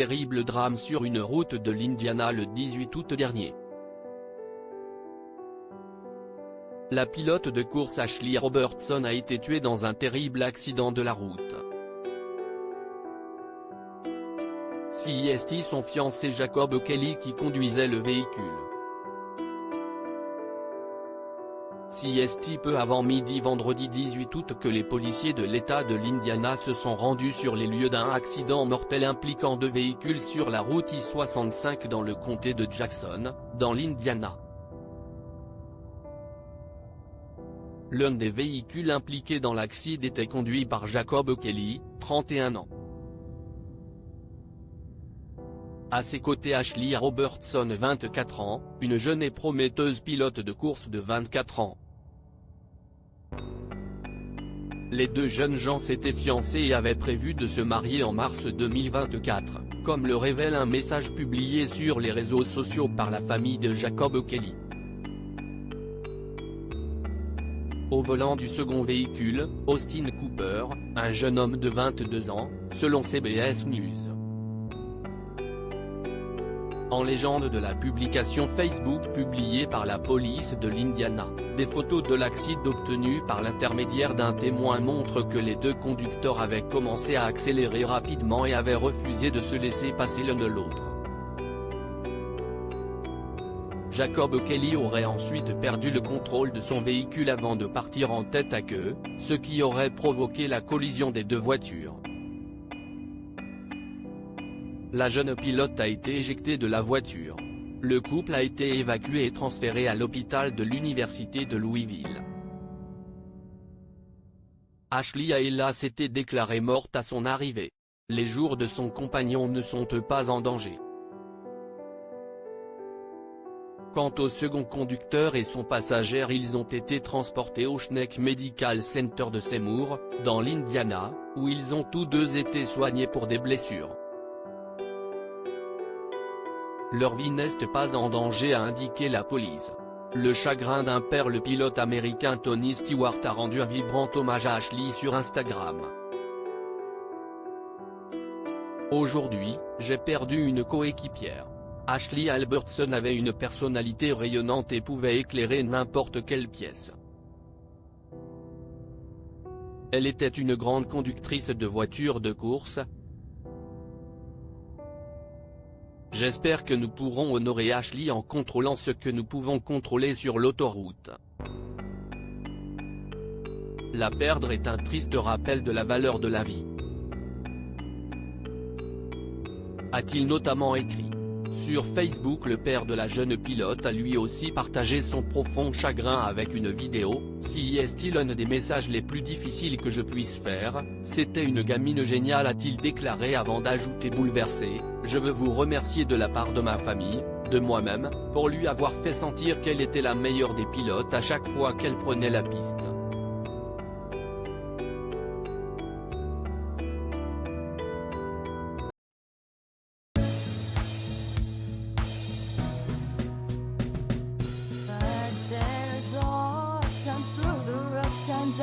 terrible drame sur une route de l'Indiana le 18 août dernier. La pilote de course Ashley Robertson a été tuée dans un terrible accident de la route. C'est son fiancé Jacob Kelly qui conduisait le véhicule. C'est peu avant midi vendredi 18 août que les policiers de l'État de l'Indiana se sont rendus sur les lieux d'un accident mortel impliquant 2 véhicules sur la route I-65 dans le comté de Jackson, dans l'Indiana. L'un des véhicules impliqués dans l'accident était conduit par Jacob Kelly, 31 ans. À ses côtés Ashley Robertson 24 ans, une jeune et prometteuse pilote de course de 24 ans. Les 2 jeunes gens s'étaient fiancés et avaient prévu de se marier en mars 2024, comme le révèle un message publié sur les réseaux sociaux par la famille de Jacob Kelly. Au volant du second véhicule, Austin Cooper, un jeune homme de 22 ans, selon CBS News. En légende de la publication Facebook publiée par la police de l'Indiana, des photos de l'accident obtenues par l'intermédiaire d'un témoin montrent que les 2 conducteurs avaient commencé à accélérer rapidement et avaient refusé de se laisser passer l'un de l'autre. Jacob Kelly aurait ensuite perdu le contrôle de son véhicule avant de partir en tête à queue, ce qui aurait provoqué la collision des 2 voitures. La jeune pilote a été éjectée de la voiture. Le couple a été évacué et transféré à l'hôpital de l'université de Louisville. Ashley a hélas été déclarée morte à son arrivée. Les jours de son compagnon ne sont pas en danger. Quant au second conducteur et son passager, ils ont été transportés au Schneck Medical Center de Seymour, dans l'Indiana, où ils ont tous 2 été soignés pour des blessures. Leur vie n'est pas en danger, a indiqué la police. Le chagrin d'un père. Le pilote américain Tony Stewart a rendu un vibrant hommage à Ashley sur Instagram. Aujourd'hui, j'ai perdu une coéquipière. Ashley Albertson avait une personnalité rayonnante et pouvait éclairer n'importe quelle pièce. Elle était une grande conductrice de voitures de course. J'espère que nous pourrons honorer Ashley en contrôlant ce que nous pouvons contrôler sur l'autoroute. La perdre est un triste rappel de la valeur de la vie, a-t-il notamment écrit. Sur Facebook, le père de la jeune pilote a lui aussi partagé son profond chagrin avec une vidéo. C'est l'un des messages les plus difficiles que je puisse faire, c'était une gamine géniale, a-t-il déclaré avant d'ajouter bouleversé, je veux vous remercier de la part de ma famille, de moi-même, pour lui avoir fait sentir qu'elle était la meilleure des pilotes à chaque fois qu'elle prenait la piste. Times through the rough times